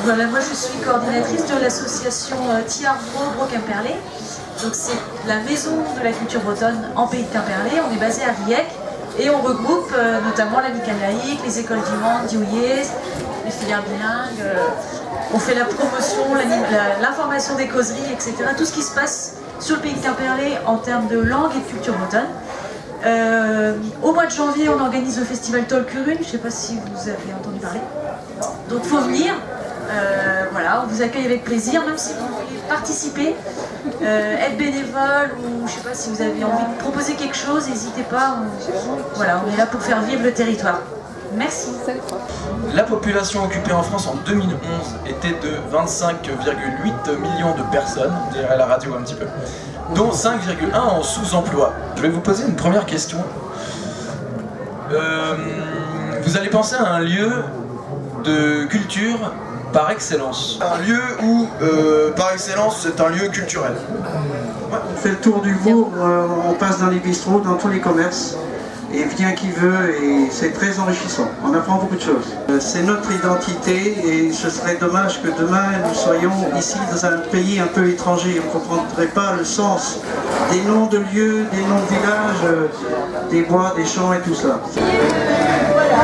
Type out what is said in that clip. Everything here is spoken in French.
Voilà, moi je suis coordinatrice de l'association Tiarbro-Quimperlé. Donc c'est la maison de la culture bretonne en pays de Quimperlé. On est basé à Riec et on regroupe notamment l'amicale laïque, les écoles du Mans, Diouyez, les filières bilingues. On fait la promotion, l'information des causeries, etc. Tout ce qui se passe sur le pays de Quimperlé en termes de langue et de culture bretonne. Au mois de janvier, on organise le festival Tolkurun. Je ne sais pas si vous avez entendu parler. Donc il faut venir. Voilà, on vous accueille avec plaisir, même si vous voulez participer, être bénévole ou je ne sais pas si vous avez envie de proposer quelque chose, n'hésitez pas. Voilà, on est là pour faire vivre le territoire. Merci. La population occupée en France en 2011 était de 25,8 millions de personnes, on dirait à la radio un petit peu, dont 5,1 en sous-emploi. Je vais vous poser une première question. Vous allez penser à un lieu de culture par excellence. Un lieu où, par excellence, c'est un lieu culturel. Ouais. On fait le tour du bourg, on passe dans les bistrots, dans tous les commerces, et vient qui veut, et c'est très enrichissant. On apprend beaucoup de choses. C'est notre identité, et ce serait dommage que demain nous soyons ici dans un pays un peu étranger. On ne comprendrait pas le sens des noms de lieux, des noms de villages, des bois, des champs et tout cela. Voilà,